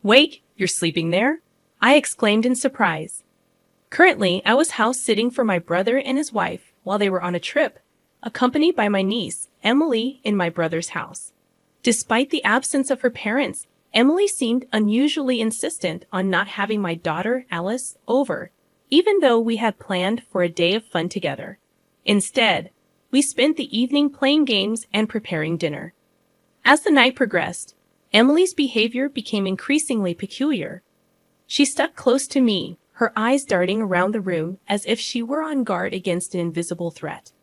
Wait, you're sleeping there? I exclaimed in surprise. Currently, I was house-sitting for my brother and his wife while they were on a trip, accompanied by my niece, Emily, in my brother's house. Despite the absence of her parents, Emily seemed unusually insistent on not having my daughter, Alice, over, even though we had planned for a day of fun together. Instead, we spent the evening playing games and preparing dinner. As the night progressed, Emily's behavior became increasingly peculiar. She stuck close to me, her eyes darting around the room as if she were on guard against an invisible threat.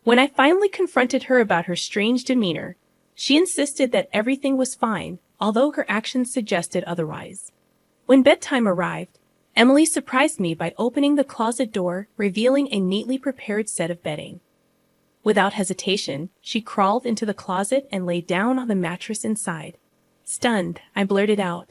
When I finally confronted her about her strange demeanor, she insisted that everything was fine, although her actions suggested otherwise. When bedtime arrived, Emily surprised me by opening the closet door, revealing a neatly prepared set of bedding. Without hesitation, she crawled into the closet and lay down on the mattress inside. Stunned, I blurted out,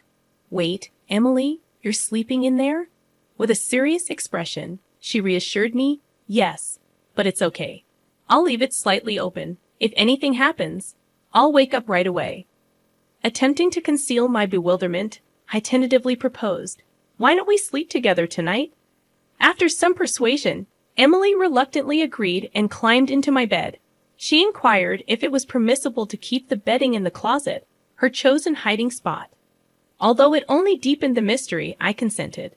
"Wait, Emily, you're sleeping in there?" With a serious expression, she reassured me, "Yes, but it's okay. I'll leave it slightly open. If anything happens, I'll wake up right away." Attempting to conceal my bewilderment, I tentatively proposed, "Why don't we sleep together tonight?" After some persuasion, Emily reluctantly agreed and climbed into my bed. She inquired if it was permissible to keep the bedding in the closet, her chosen hiding spot. Although it only deepened the mystery, I consented.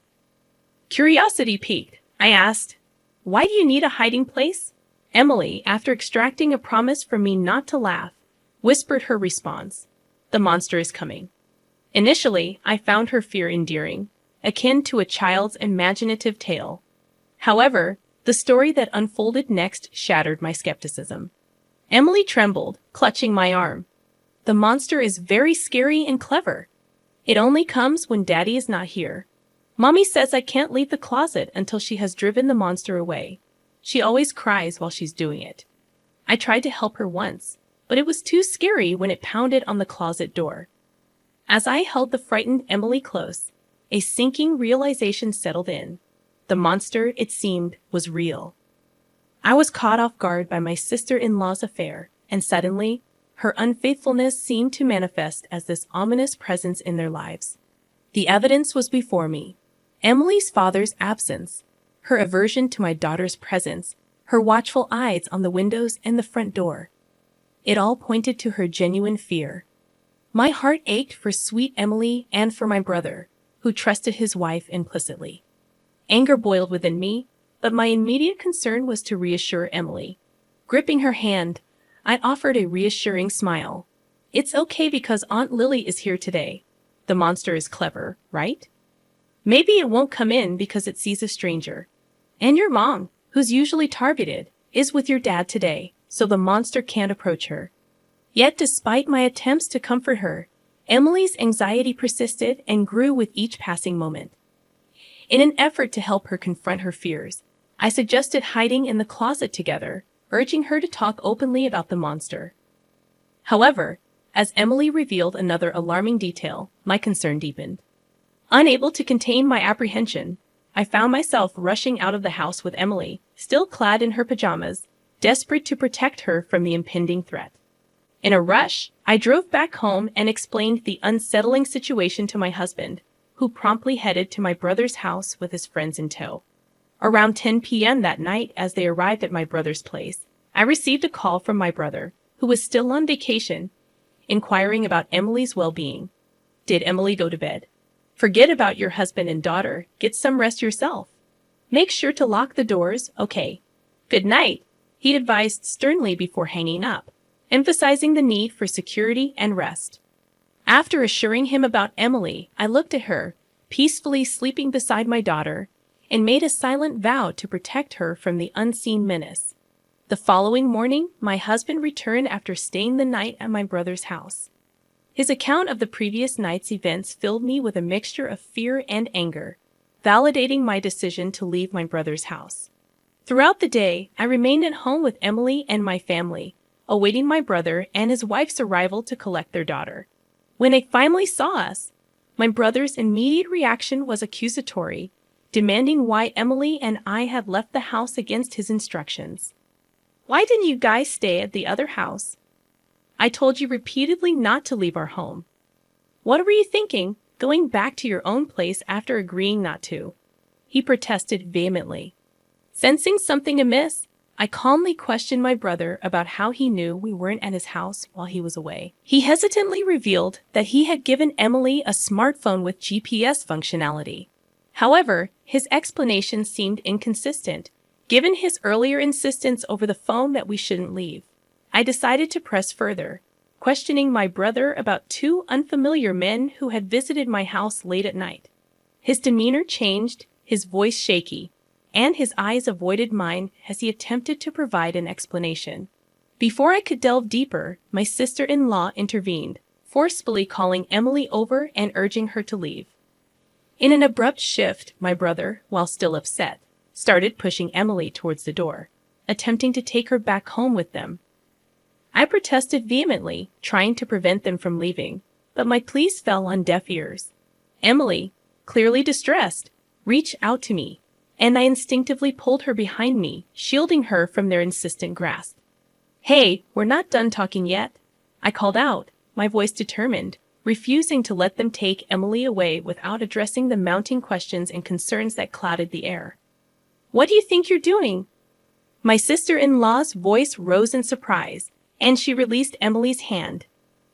Curiosity piqued, I asked, "Why do you need a hiding place?" Emily, after extracting a promise from me not to laugh, whispered her response, "The monster is coming." Initially, I found her fear endearing, akin to a child's imaginative tale. However, the story that unfolded next shattered my skepticism. Emily trembled, clutching my arm. "The monster is very scary and clever. It only comes when Daddy is not here. Mommy says I can't leave the closet until she has driven the monster away. She always cries while she's doing it." I tried to help her once, but it was too scary when it pounded on the closet door. As I held the frightened Emily close, a sinking realization settled in. The monster, it seemed, was real. I was caught off guard by my sister-in-law's affair, and suddenly, her unfaithfulness seemed to manifest as this ominous presence in their lives. The evidence was before me. Emily's father's absence, her aversion to my daughter's presence, her watchful eyes on the windows and the front door. It all pointed to her genuine fear. My heart ached for sweet Emily and for my brother, who trusted his wife implicitly. Anger boiled within me, but my immediate concern was to reassure Emily. Gripping her hand, I offered a reassuring smile. "It's okay because Aunt Lily is here today. The monster is clever, right? Maybe it won't come in because it sees a stranger. And your mom, who's usually targeted, is with your dad today, so the monster can't approach her." Yet despite my attempts to comfort her, Emily's anxiety persisted and grew with each passing moment. In an effort to help her confront her fears, I suggested hiding in the closet together, urging her to talk openly about the monster. However, as Emily revealed another alarming detail, my concern deepened. Unable to contain my apprehension, I found myself rushing out of the house with Emily, still clad in her pajamas, desperate to protect her from the impending threat. In a rush, I drove back home and explained the unsettling situation to my husband, who promptly headed to my brother's house with his friends in tow. Around 10 p.m. that night, as they arrived at my brother's place, I received a call from my brother, who was still on vacation, inquiring about Emily's well-being. "Did Emily go to bed? Forget about your husband and daughter. Get some rest yourself. Make sure to lock the doors, okay? Good night," he advised sternly before hanging up, emphasizing the need for security and rest. After assuring him about Emily, I looked at her, peacefully sleeping beside my daughter, and made a silent vow to protect her from the unseen menace. The following morning, my husband returned after staying the night at my brother's house. His account of the previous night's events filled me with a mixture of fear and anger, validating my decision to leave my brother's house. Throughout the day, I remained at home with Emily and my family, awaiting my brother and his wife's arrival to collect their daughter. When they finally saw us, my brother's immediate reaction was accusatory, demanding why Emily and I had left the house against his instructions. "Why didn't you guys stay at the other house? I told you repeatedly not to leave our home. What were you thinking? going back to your own place after agreeing not to?" He protested vehemently. Sensing something amiss, I calmly questioned my brother about how he knew we weren't at his house while he was away. He hesitantly revealed that he had given Emily a smartphone with GPS functionality. However, his explanation seemed inconsistent, given his earlier insistence over the phone that we shouldn't leave. I decided to press further, questioning my brother about two unfamiliar men who had visited my house late at night. His demeanor changed, his voice shaky, and his eyes avoided mine as he attempted to provide an explanation. Before I could delve deeper, my sister-in-law intervened, forcefully calling Emily over and urging her to leave. In an abrupt shift, my brother, while still upset, started pushing Emily towards the door, attempting to take her back home with them. I protested vehemently, trying to prevent them from leaving, but my pleas fell on deaf ears. Emily, clearly distressed, reached out to me, and I instinctively pulled her behind me, shielding her from their insistent grasp. "Hey, we're not done talking yet," I called out, my voice determined, refusing to let them take Emily away without addressing the mounting questions and concerns that clouded the air. "What do you think you're doing?" My sister-in-law's voice rose in surprise, and she released Emily's hand.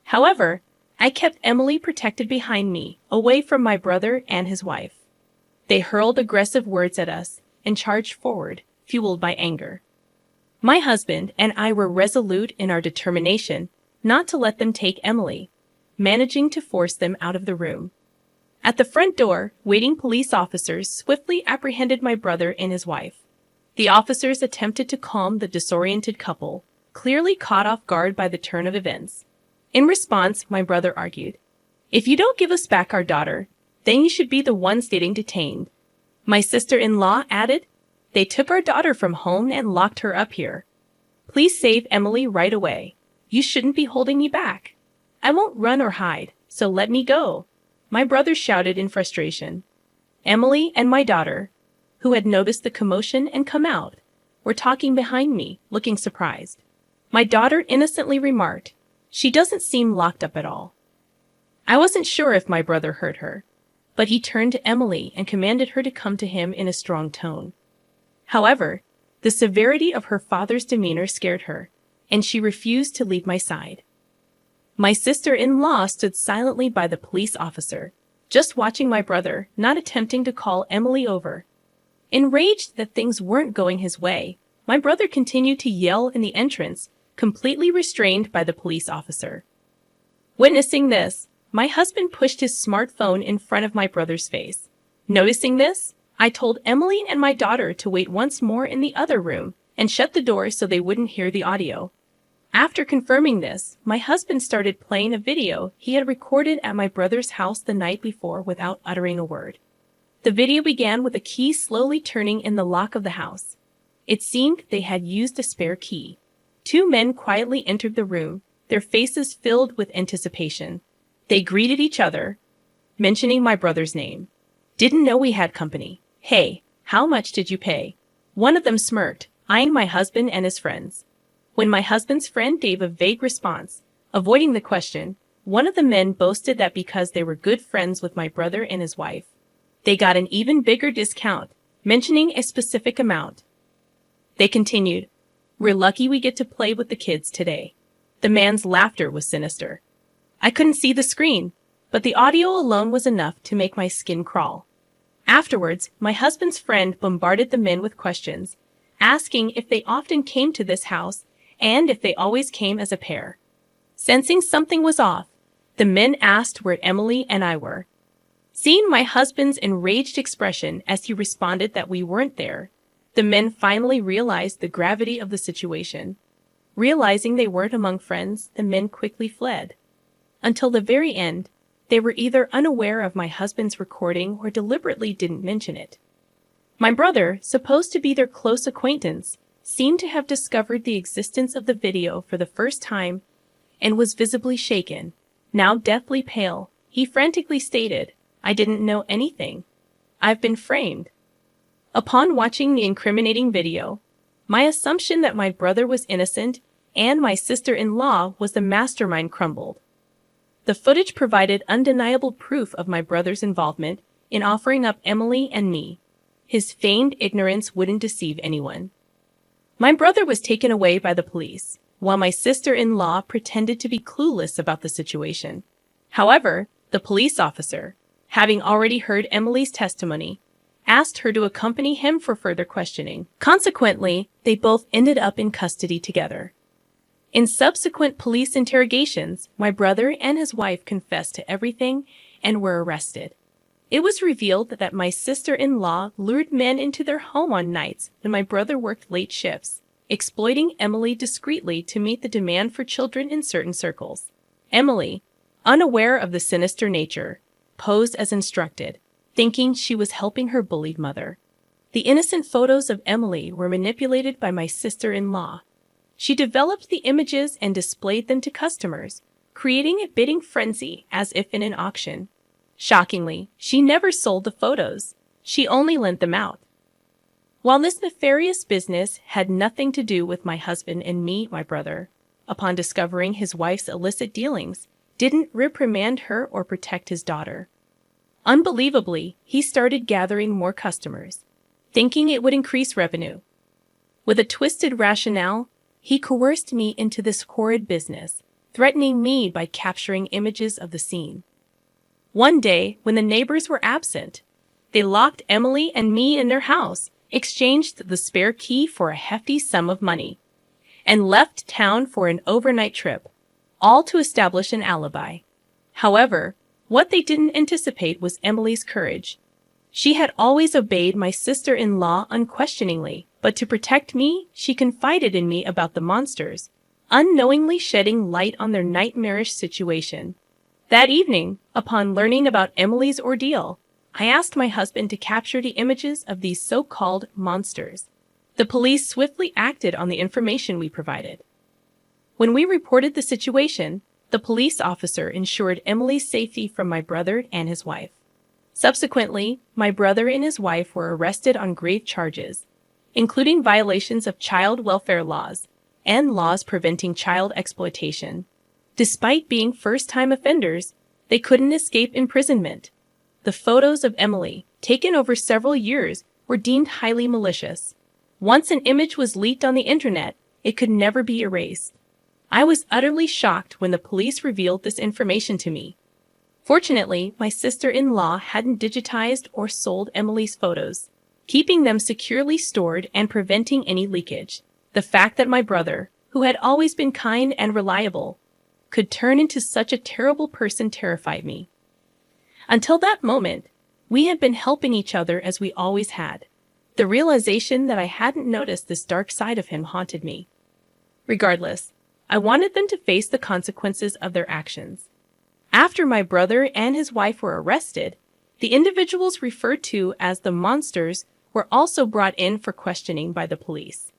However, I kept Emily protected behind me, away from my brother and his wife. They hurled aggressive words at us and charged forward, fueled by anger. My husband and I were resolute in our determination not to let them take Emily, managing to force them out of the room. At the front door, waiting police officers swiftly apprehended my brother and his wife. The officers attempted to calm the disoriented couple, clearly caught off guard by the turn of events. In response, my brother argued, "If you don't give us back our daughter, then you should be the ones getting detained." My sister-in-law added, "They took our daughter from home and locked her up here. Please save Emily right away. You shouldn't be holding me back. I won't run or hide, so let me go," my brother shouted in frustration. Emily and my daughter, who had noticed the commotion and come out, were talking behind me, looking surprised. My daughter innocently remarked, "She doesn't seem locked up at all." I wasn't sure if my brother heard her, but he turned to Emily and commanded her to come to him in a strong tone. However, the severity of her father's demeanor scared her, and she refused to leave my side. My sister-in-law stood silently by the police officer, just watching my brother, not attempting to call Emily over. Enraged that things weren't going his way, my brother continued to yell in the entrance, completely restrained by the police officer. Witnessing this, my husband pushed his smartphone in front of my brother's face. Noticing this, I told Emily and my daughter to wait once more in the other room and shut the door so they wouldn't hear the audio. After confirming this, my husband started playing a video he had recorded at my brother's house the night before without uttering a word. The video began with a key slowly turning in the lock of the house. It seemed they had used a spare key. Two men quietly entered the room, their faces filled with anticipation. They greeted each other, mentioning my brother's name. "Didn't know we had company. Hey, how much did you pay?" One of them smirked, eyeing my husband and his friends. When my husband's friend gave a vague response, avoiding the question, one of the men boasted that because they were good friends with my brother and his wife, they got an even bigger discount, mentioning a specific amount. They continued, "We're lucky we get to play with the kids today." The man's laughter was sinister. I couldn't see the screen, but the audio alone was enough to make my skin crawl. Afterwards, my husband's friend bombarded the men with questions, asking if they often came to this house and if they always came as a pair. Sensing something was off, the men asked where Emily and I were. Seeing my husband's enraged expression as he responded that we weren't there, the men finally realized the gravity of the situation. Realizing they weren't among friends, the men quickly fled. Until the very end, they were either unaware of my husband's recording or deliberately didn't mention it. My brother, supposed to be their close acquaintance, seemed to have discovered the existence of the video for the first time and was visibly shaken. Now deathly pale, he frantically stated, "I didn't know anything. I've been framed." Upon watching the incriminating video, my assumption that my brother was innocent and my sister-in-law was the mastermind crumbled. The footage provided undeniable proof of my brother's involvement in offering up Emily and me. His feigned ignorance wouldn't deceive anyone. My brother was taken away by the police, while my sister-in-law pretended to be clueless about the situation. However, the police officer, having already heard Emily's testimony, asked her to accompany him for further questioning. Consequently, they both ended up in custody together. In subsequent police interrogations, my brother and his wife confessed to everything and were arrested. It was revealed that my sister-in-law lured men into their home on nights when my brother worked late shifts, exploiting Emily discreetly to meet the demand for children in certain circles. Emily, unaware of the sinister nature, posed as instructed, thinking she was helping her bullied mother. The innocent photos of Emily were manipulated by my sister-in-law. She developed the images and displayed them to customers, creating a bidding frenzy as if in an auction. Shockingly, she never sold the photos. She only lent them out. While this nefarious business had nothing to do with my husband and me, my brother, upon discovering his wife's illicit dealings, didn't reprimand her or protect his daughter. Unbelievably, he started gathering more customers, thinking it would increase revenue. With a twisted rationale, he coerced me into this horrid business, threatening me by capturing images of the scene. One day, when the neighbors were absent, they locked Emily and me in their house, exchanged the spare key for a hefty sum of money, and left town for an overnight trip, all to establish an alibi. However, what they didn't anticipate was Emily's courage. She had always obeyed my sister-in-law unquestioningly, but to protect me, she confided in me about the monsters, unknowingly shedding light on their nightmarish situation. That evening, upon learning about Emily's ordeal, I asked my husband to capture the images of these so-called monsters. The police swiftly acted on the information we provided. When we reported the situation, the police officer ensured Emily's safety from my brother and his wife. Subsequently, my brother and his wife were arrested on grave charges, including violations of child welfare laws and laws preventing child exploitation. Despite being first-time offenders, they couldn't escape imprisonment. The photos of Emily, taken over several years, were deemed highly malicious. Once an image was leaked on the internet, it could never be erased. I was utterly shocked when the police revealed this information to me. Fortunately, my sister-in-law hadn't digitized or sold Emily's photos, keeping them securely stored and preventing any leakage. The fact that my brother, who had always been kind and reliable, could turn into such a terrible person terrified me. Until that moment, we had been helping each other as we always had. The realization that I hadn't noticed this dark side of him haunted me. Regardless, I wanted them to face the consequences of their actions. After my brother and his wife were arrested, the individuals referred to as the monsters were also brought in for questioning by the police.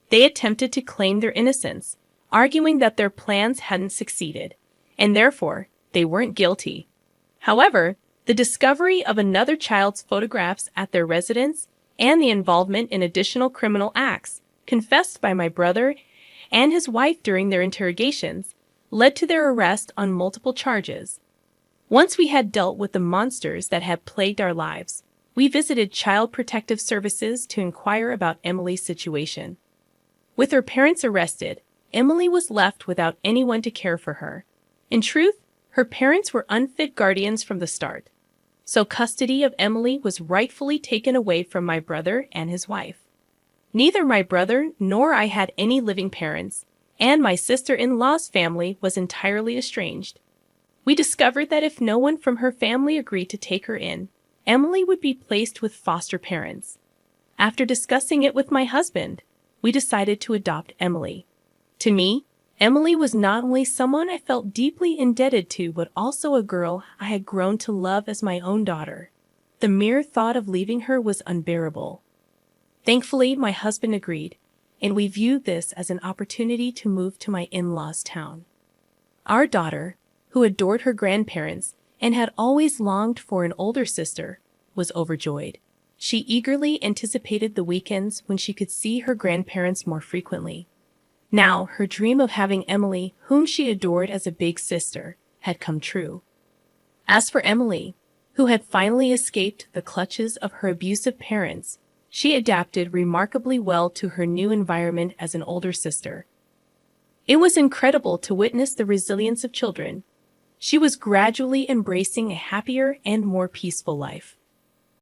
They attempted to claim their innocence, arguing that their plans hadn't succeeded, and therefore they weren't guilty. However, the discovery of another child's photographs at their residence and the involvement in additional criminal acts confessed by my brother and his wife during their interrogations led to their arrest on multiple charges. Once we had dealt with the monsters that had plagued our lives, we visited Child Protective Services to inquire about Emily's situation. With her parents arrested, Emily was left without anyone to care for her. In truth, her parents were unfit guardians from the start, so custody of Emily was rightfully taken away from my brother and his wife. Neither my brother nor I had any living parents, and my sister-in-law's family was entirely estranged. We discovered that if no one from her family agreed to take her in, Emily would be placed with foster parents. After discussing it with my husband, we decided to adopt Emily. To me, Emily was not only someone I felt deeply indebted to, but also a girl I had grown to love as my own daughter. The mere thought of leaving her was unbearable. Thankfully, my husband agreed, and we viewed this as an opportunity to move to my in-laws' town. Our daughter, who adored her grandparents and had always longed for an older sister, was overjoyed. She eagerly anticipated the weekends when she could see her grandparents more frequently. Now, her dream of having Emily, whom she adored as a big sister, had come true. As for Emily, who had finally escaped the clutches of her abusive parents, she adapted remarkably well to her new environment as an older sister. It was incredible to witness the resilience of children. She was gradually embracing a happier and more peaceful life.